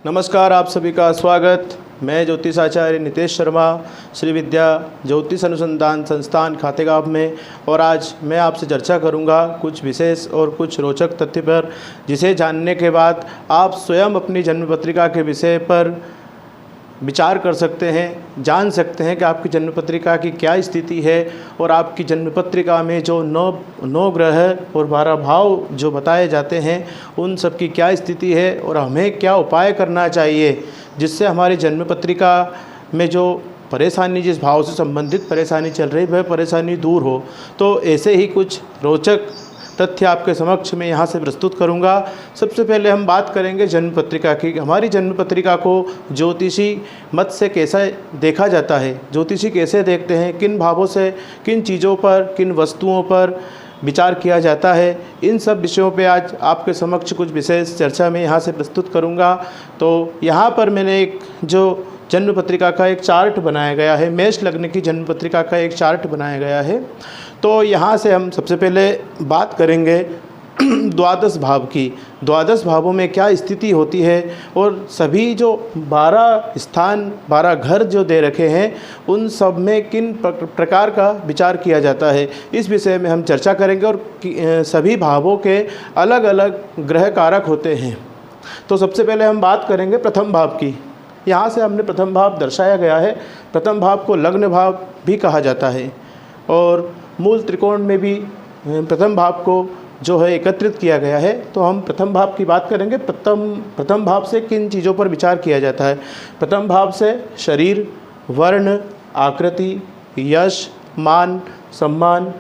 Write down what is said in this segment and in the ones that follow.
नमस्कार, आप सभी का स्वागत। मैं ज्योतिषाचार्य नितेश शर्मा, श्री विद्या ज्योतिष अनुसंधान संस्थान खातेगांव में, और आज मैं आपसे चर्चा करूंगा कुछ विशेष और कुछ रोचक तथ्य पर, जिसे जानने के बाद आप स्वयं अपनी जन्म पत्रिका के विषय पर विचार कर सकते हैं, जान सकते हैं कि आपकी जन्म पत्रिका की क्या स्थिति है और आपकी जन्म पत्रिका में जो नौ ग्रह और 12 भाव जो बताए जाते हैं उन सब की क्या स्थिति है और हमें क्या उपाय करना चाहिए जिससे हमारी जन्म पत्रिका में जो परेशानी, जिस भाव से संबंधित परेशानी चल रही वह परेशानी दूर हो। तो ऐसे ही कुछ रोचक तथ्य आपके समक्ष में यहाँ से प्रस्तुत करूँगा। सबसे पहले हम बात करेंगे जन्म पत्रिका की। हमारी जन्म पत्रिका को ज्योतिषी मत से कैसा देखा जाता है, ज्योतिषी कैसे देखते हैं, किन भावों से, किन चीज़ों पर, किन वस्तुओं पर विचार किया जाता है, इन सब विषयों पे आज आपके समक्ष कुछ विशेष चर्चा में यहाँ से प्रस्तुत करूँगा। तो यहाँ पर मैंने एक जो जन्म पत्रिका का एक चार्ट बनाया गया है, मेष लग्न की जन्म पत्रिका का एक चार्ट बनाया गया है। तो यहाँ से हम सबसे पहले बात करेंगे द्वादश भाव की। द्वादश भावों में क्या स्थिति होती है और सभी जो 12 स्थान, 12 घर जो दे रखे हैं उन सब में किन प्रकार का विचार किया जाता है, इस विषय में हम चर्चा करेंगे। और सभी भावों के अलग अलग ग्रह कारक होते हैं। तो सबसे पहले हम बात करेंगे प्रथम भाव की। यहाँ से हमने प्रथम भाव दर्शाया गया है। प्रथम भाव को लग्न भाव भी कहा जाता है और मूल त्रिकोण में भी प्रथम भाव को जो है एकत्रित किया गया है। तो हम प्रथम भाव की बात करेंगे। प्रथम भाव से किन चीज़ों पर विचार किया जाता है। प्रथम भाव से शरीर, वर्ण, आकृति, यश, मान, सम्मान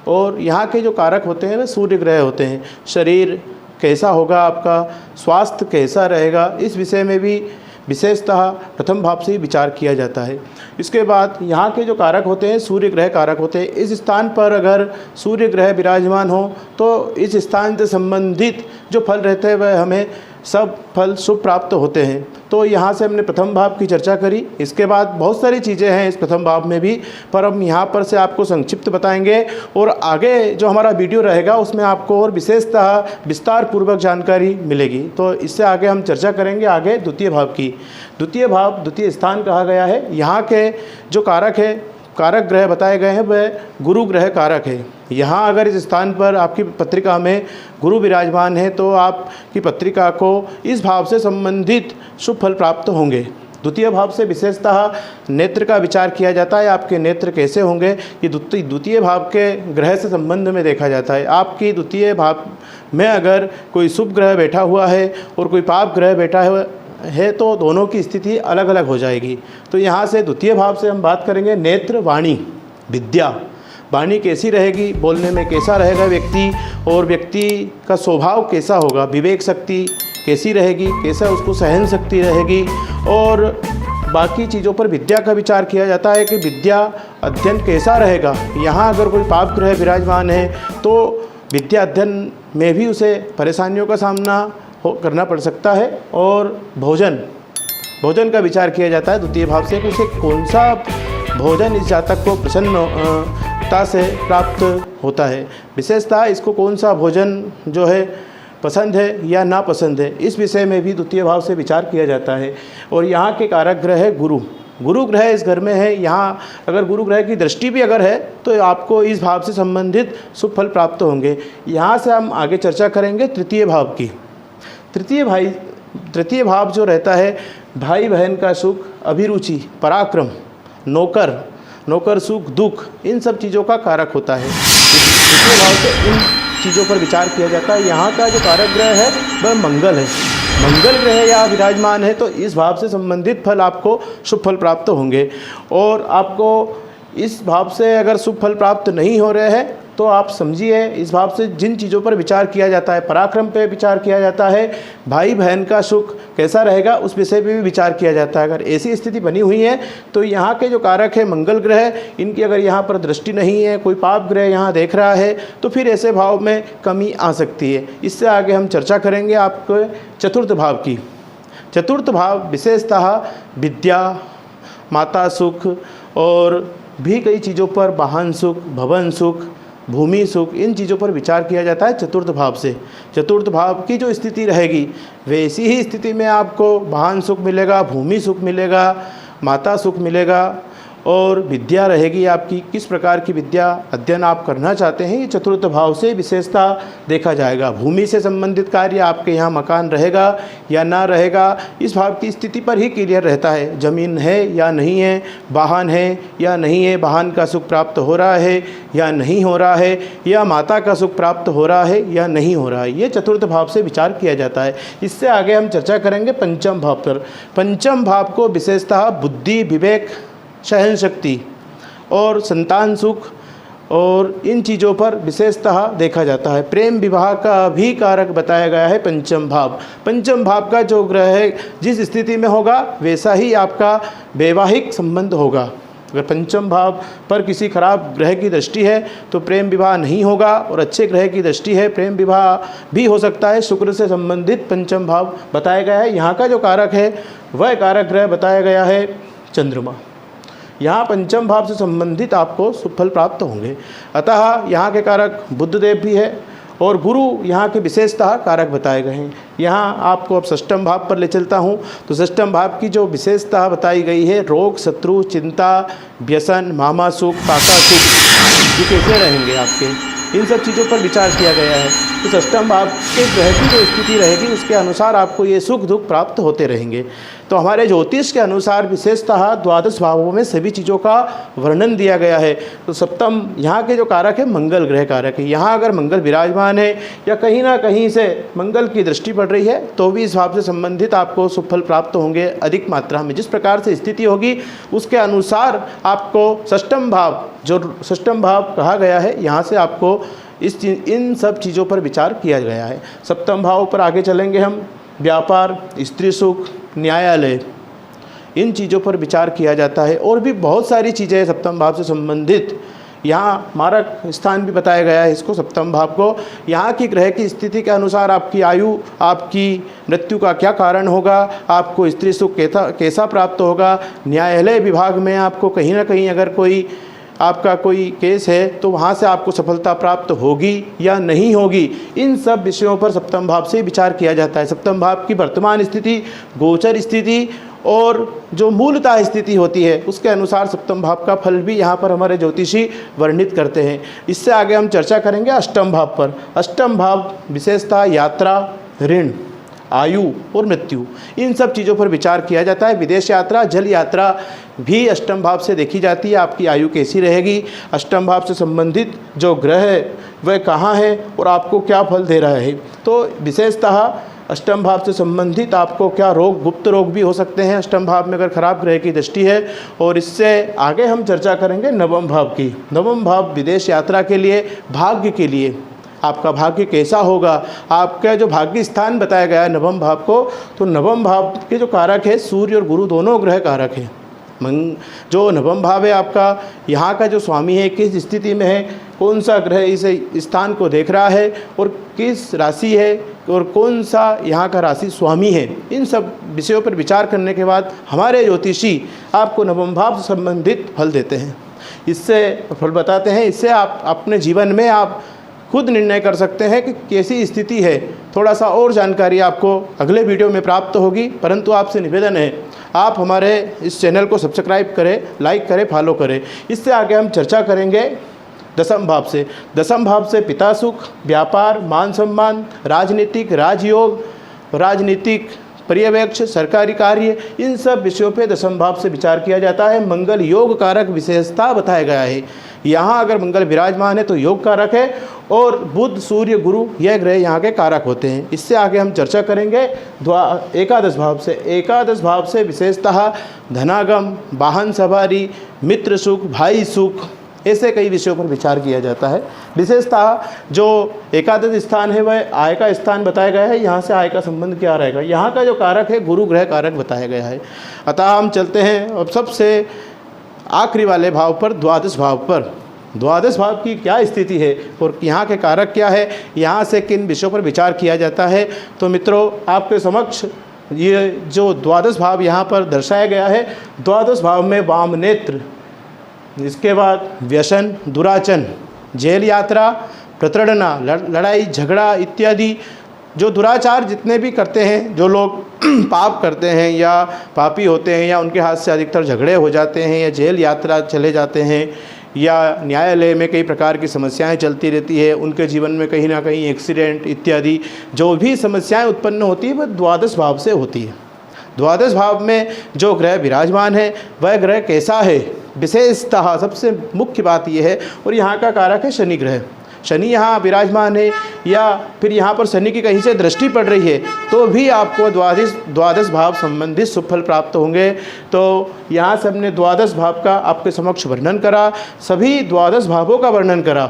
और यहाँ के जो कारक होते हैं वे सूर्य ग्रह होते हैं। शरीर कैसा होगा, आपका स्वास्थ्य कैसा रहेगा, इस विषय में भी विशेषतः प्रथम भाव से ही विचार किया जाता है। इसके बाद यहाँ के जो कारक होते हैं सूर्य ग्रह कारक होते हैं। इस स्थान पर अगर सूर्य ग्रह विराजमान हो तो इस स्थान से संबंधित जो फल रहते हैं वह हमें सब फल शुभ प्राप्त होते हैं। तो यहाँ से हमने प्रथम भाव की चर्चा करी। इसके बाद बहुत सारी चीज़ें हैं इस प्रथम भाव में भी, पर हम यहाँ पर से आपको संक्षिप्त बताएंगे और आगे जो हमारा वीडियो रहेगा उसमें आपको और विशेषतः विस्तार पूर्वक जानकारी मिलेगी। तो इससे आगे हम चर्चा करेंगे आगे द्वितीय भाव की। द्वितीय भाव, द्वितीय स्थान कहा गया है। यहाँ के जो कारक ग्रह बताए गए हैं वह गुरु ग्रह कारक है। यहाँ अगर इस स्थान पर आपकी पत्रिका में गुरु विराजमान है तो आपकी पत्रिका को इस भाव से संबंधित शुभ फल प्राप्त होंगे। द्वितीय भाव से विशेषतः नेत्र का विचार किया जाता है। आपके नेत्र कैसे होंगे ये द्वितीय भाव के ग्रह से संबंध में देखा जाता है। आपकी द्वितीय भाव में अगर कोई शुभ ग्रह बैठा हुआ है और कोई पाप ग्रह बैठा है तो दोनों की स्थिति अलग अलग हो जाएगी। तो यहाँ से द्वितीय भाव से हम बात करेंगे नेत्र, वाणी, विद्या। वाणी कैसी रहेगी, बोलने में कैसा रहेगा व्यक्ति, और व्यक्ति का स्वभाव कैसा होगा, विवेक शक्ति कैसी रहेगी, कैसा उसको सहन शक्ति रहेगी, और बाकी चीज़ों पर विद्या का विचार किया जाता है कि विद्या अध्ययन कैसा रहेगा। यहाँ अगर कोई पाप ग्रह विराजमान है तो विद्या अध्ययन में भी उसे परेशानियों का सामना करना पड़ सकता है। और भोजन का विचार किया जाता है द्वितीय भाव से कि उसे कौन सा भोजन इस जातक को प्रसन्नता से प्राप्त होता है। विशेषतः इसको कौन सा भोजन जो है पसंद है या ना पसंद है, इस विषय में भी द्वितीय भाव से विचार किया जाता है। और यहाँ के कारक ग्रह है गुरु। गुरु ग्रह इस घर में है। यहाँ अगर गुरु ग्रह की दृष्टि भी अगर है तो आपको इस भाव से संबंधित शुभ फल प्राप्त होंगे। यहाँ से हम आगे चर्चा करेंगे तृतीय भाव की। तृतीय भाव जो रहता है भाई बहन का सुख, अभिरुचि, पराक्रम, नौकर सुख, दुख, इन सब चीज़ों का कारक होता है। तृतीय भाव से इन चीज़ों पर विचार किया जाता है। यहाँ का जो कारक ग्रह है वह मंगल है। मंगल ग्रह या विराजमान है तो इस भाव से संबंधित फल आपको शुभ फल प्राप्त होंगे। और आपको इस भाव से अगर शुभ फल प्राप्त नहीं हो रहे हैं तो आप समझिए इस भाव से जिन चीज़ों पर विचार किया जाता है, पराक्रम पे विचार किया जाता है, भाई बहन का सुख कैसा रहेगा उस विषय पे भी विचार किया जाता है। अगर ऐसी स्थिति बनी हुई है तो यहाँ के जो कारक है मंगल ग्रह, इनकी अगर यहाँ पर दृष्टि नहीं है, कोई पाप ग्रह यहाँ देख रहा है तो फिर ऐसे भाव में कमी आ सकती है। इससे आगे हम चर्चा करेंगे आपके चतुर्थ भाव की। चतुर्थ भाव विशेषतः विद्या, माता सुख और भी कई चीज़ों पर, वाहन सुख, भवन सुख भूमि सुख, इन चीज़ों पर विचार किया जाता है चतुर्थ भाव से। चतुर्थ भाव की जो स्थिति रहेगी वैसी ही स्थिति में आपको वाहन सुख मिलेगा, भूमि सुख मिलेगा, माता सुख मिलेगा और विद्या रहेगी आपकी। किस प्रकार की विद्या अध्ययन आप करना चाहते हैं, ये चतुर्थ भाव से विशेषता देखा जाएगा। भूमि से संबंधित कार्य आपके यहाँ मकान रहेगा या ना रहेगा, इस भाव की स्थिति पर ही क्लियर रहता है। ज़मीन है या नहीं है, वाहन है या नहीं है, वाहन का सुख प्राप्त हो रहा है या नहीं हो रहा है, या माता का सुख प्राप्त हो रहा है या नहीं हो रहा है, ये चतुर्थ भाव से विचार किया जाता है। इससे आगे हम चर्चा करेंगे पंचम भाव पर। पंचम भाव को विशेषतः बुद्धि, विवेक, सहन शक्ति और संतान सुख और इन चीज़ों पर विशेषतः देखा जाता है। प्रेम विवाह का भी कारक बताया गया है पंचम भाव। पंचम भाव का जो ग्रह है जिस स्थिति में होगा वैसा ही आपका वैवाहिक संबंध होगा। अगर पंचम भाव पर किसी खराब ग्रह की दृष्टि है तो प्रेम विवाह नहीं होगा, और अच्छे ग्रह की दृष्टि है प्रेम विवाह भी हो सकता है। शुक्र से संबंधित पंचम भाव बताया गया है। यहाँ का जो कारक है वह कारक ग्रह बताया गया है चंद्रमा। यहाँ पंचम भाव से संबंधित आपको सुफल प्राप्त होंगे। अतः यहाँ के कारक बुद्धदेव भी है और गुरु यहाँ के विशेषतः कारक बताए गए हैं। यहाँ आपको अब षष्ठम भाव पर ले चलता हूँ। तो षष्ठम भाव की जो विशेषता बताई गई है, रोग, शत्रु, चिंता, व्यसन, मामा सुख, काका सुख, ये कैसे रहेंगे आपके, इन सब चीज़ों पर विचार किया गया है। तो षष्ठम भाव के ग्रह की जो स्थिति रहेगी उसके अनुसार आपको ये सुख दुख प्राप्त होते रहेंगे। तो हमारे ज्योतिष के अनुसार विशेषतः द्वादश भावों में सभी चीज़ों का वर्णन दिया गया है। तो सप्तम यहाँ के जो कारक है मंगल ग्रह कारक है। यहाँ अगर मंगल विराजमान है या कहीं ना कहीं से मंगल की दृष्टि पड़ रही है तो भी इस भाव से संबंधित आपको सुफल प्राप्त होंगे अधिक मात्रा में। जिस प्रकार से स्थिति होगी उसके अनुसार आपको षष्ठम भाव, जो षष्ठम भाव कहा गया है, यहाँ से आपको इन सब चीज़ों पर विचार किया गया है। सप्तम भाव पर आगे चलेंगे हम। व्यापार, स्त्री सुख, न्यायालय, इन चीज़ों पर विचार किया जाता है। और भी बहुत सारी चीज़ें सप्तम भाव से संबंधित। यहाँ मारक स्थान भी बताया गया है इसको, सप्तम भाव को। यहाँ की ग्रह की स्थिति के अनुसार आपकी आयु, आपकी मृत्यु का क्या कारण होगा, आपको स्त्री सुख कैसा प्राप्त होगा, न्यायालय विभाग में आपको कहीं ना कहीं अगर कोई आपका कोई केस है तो वहाँ से आपको सफलता प्राप्त होगी या नहीं होगी, इन सब विषयों पर सप्तम भाव से विचार किया जाता है। सप्तम भाव की वर्तमान स्थिति, गोचर स्थिति और जो मूलतः स्थिति होती है उसके अनुसार सप्तम भाव का फल भी यहाँ पर हमारे ज्योतिषी वर्णित करते हैं। इससे आगे हम चर्चा करेंगे अष्टम भाव पर। अष्टम भाव विशेषतः यात्रा, ऋण, आयु और मृत्यु, इन सब चीज़ों पर विचार किया जाता है। विदेश यात्रा, जल यात्रा भी अष्टम भाव से देखी जाती है। आपकी आयु कैसी रहेगी, अष्टम भाव से संबंधित जो ग्रह है वह कहाँ है और आपको क्या फल दे रहा है। तो विशेषतः अष्टम भाव से संबंधित आपको क्या रोग, गुप्त रोग भी हो सकते हैं अष्टम भाव में अगर खराब ग्रह की दृष्टि है। और इससे आगे हम चर्चा करेंगे नवम भाव की। नवम भाव विदेश यात्रा के लिए, भाग्य के लिए, आपका भाग्य कैसा होगा, आपका जो भाग्य स्थान बताया गया है नवम भाव को, तो नवम भाव के जो कारक है सूर्य और गुरु दोनों ग्रह कारक हैं। जो नवम भाव है आपका, यहाँ का जो स्वामी है किस स्थिति में है, कौन सा ग्रह इस स्थान को देख रहा है और किस राशि है और कौन सा यहाँ का राशि स्वामी है, इन सब विषयों पर विचार करने के बाद हमारे ज्योतिषी आपको नवम भाव से संबंधित फल देते हैं। इससे फल बताते हैं, इससे आप अपने जीवन में आप खुद निर्णय कर सकते हैं कि कैसी स्थिति है। थोड़ा सा और जानकारी आपको अगले वीडियो में प्राप्त होगी, परंतु आपसे निवेदन है आप हमारे इस चैनल को सब्सक्राइब करें, लाइक करें, फॉलो करें। इससे आगे हम चर्चा करेंगे दसम भाव से। दसम भाव से पिता सुख, व्यापार, मान सम्मान, राजनीतिक, राजयोग, राजनीतिक पर्यवेक्षक, सरकारी कार्य, इन सब विषयों पे दसम भाव से विचार किया जाता है। मंगल योग कारक विशेषता बताया गया है। यहाँ अगर मंगल विराजमान है तो योग कारक है और बुध, सूर्य, गुरु यह ग्रह यहाँ के कारक होते हैं। इससे आगे हम चर्चा करेंगे एकादश भाव से। एकादश भाव से विशेषतः धनागम, वाहन सवारी, मित्र सुख, भाई सुख, ऐसे कई विषयों पर विचार किया जाता है। विशेषतः जो एकादश स्थान है वह आय का स्थान बताया गया है। यहाँ से आय का संबंध क्या रहेगा, यहाँ का जो कारक है गुरु ग्रह कारक बताया गया है। अतः हम चलते हैं अब सबसे आखिरी वाले भाव पर, द्वादश भाव पर। द्वादश भाव की क्या स्थिति है और यहाँ के कारक क्या है, यहाँ से किन विषयों पर विचार किया जाता है। तो मित्रों, आपके समक्ष ये जो द्वादश भाव यहाँ पर दर्शाया गया है, द्वादश भाव में वाम नेत्र, इसके बाद व्यसन, दुराचन, जेल यात्रा, प्रताड़ना, लड़ाई झगड़ा इत्यादि जो दुराचार जितने भी करते हैं, जो लोग पाप करते हैं या पापी होते हैं या उनके हाथ से अधिकतर झगड़े हो जाते हैं या जेल यात्रा चले जाते हैं या न्यायालय में कई प्रकार की समस्याएं चलती रहती है, उनके जीवन में कहीं ना कहीं एक्सीडेंट इत्यादि जो भी समस्याएं उत्पन्न होती है वह द्वादश भाव से होती है। द्वादश भाव में जो ग्रह विराजमान है वह ग्रह कैसा है, विशेषतः सबसे मुख्य बात यह है, और यहाँ का कारक है शनि ग्रह। शनि यहाँ विराजमान है या फिर यहाँ पर शनि की कहीं से दृष्टि पड़ रही है तो भी आपको द्वादश भाव संबंधित शुभ फल प्राप्त होंगे। तो यहाँ से हमने द्वादश भाव का आपके समक्ष वर्णन करा, सभी द्वादश भावों का वर्णन करा,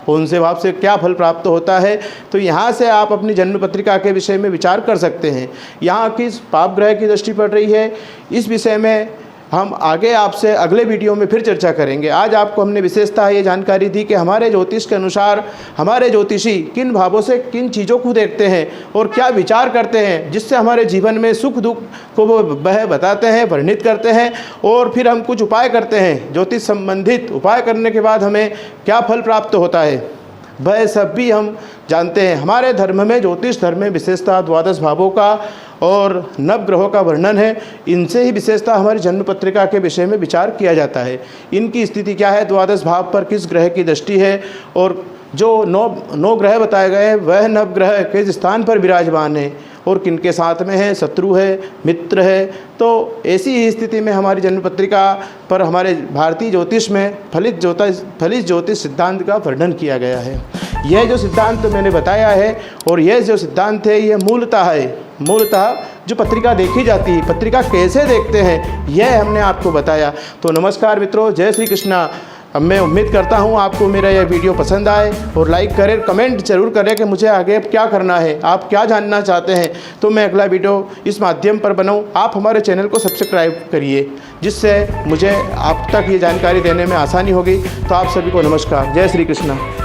कौन से भाव से क्या फल प्राप्त होता है। तो यहाँ से आप अपनी जन्म पत्रिका के विषय में विचार कर सकते हैं। यहाँ किस पाप ग्रह की दृष्टि पड़ रही है, इस विषय में हम आगे आपसे अगले वीडियो में फिर चर्चा करेंगे। आज आपको हमने विशेषतः ये जानकारी दी कि हमारे ज्योतिष के अनुसार हमारे ज्योतिषी किन भावों से किन चीज़ों को देखते हैं और क्या विचार करते हैं, जिससे हमारे जीवन में सुख दुख को वह बताते हैं, वर्णित करते हैं, और फिर हम कुछ उपाय करते हैं। ज्योतिष संबंधित उपाय करने के बाद हमें क्या फल प्राप्त होता है वह सब भी हम जानते हैं। हमारे धर्म में, ज्योतिष धर्म में विशेषतः द्वादश भावों का और नवग्रहों का वर्णन है। इनसे ही विशेषतः हमारी जन्म पत्रिका के विषय में विचार किया जाता है। इनकी स्थिति क्या है, द्वादश भाव पर किस ग्रह की दृष्टि है, और जो नौ ग्रह बताए गए हैं वह नवग्रह किस स्थान पर विराजमान है और किनके साथ में है, शत्रु है, मित्र है। तो ऐसी ही स्थिति में हमारी जन्म पत्रिका पर हमारे भारतीय ज्योतिष में फलित ज्योतिष सिद्धांत का वर्णन किया गया है। यह जो सिद्धांत मैंने बताया है और यह जो सिद्धांत है यह मूलतः जो पत्रिका देखी जाती है, पत्रिका कैसे देखते हैं, यह हमने आपको बताया। तो नमस्कार मित्रों, जय श्री कृष्णा। अब मैं उम्मीद करता हूँ आपको मेरा यह वीडियो पसंद आए और लाइक करें, कमेंट जरूर करें कि मुझे आगे क्या करना है, आप क्या जानना चाहते हैं, तो मैं अगला वीडियो इस माध्यम पर बनाऊँ। आप हमारे चैनल को सब्सक्राइब करिए, जिससे मुझे आप तक ये जानकारी देने में आसानी होगी। तो आप सभी को नमस्कार, जय श्री कृष्णा।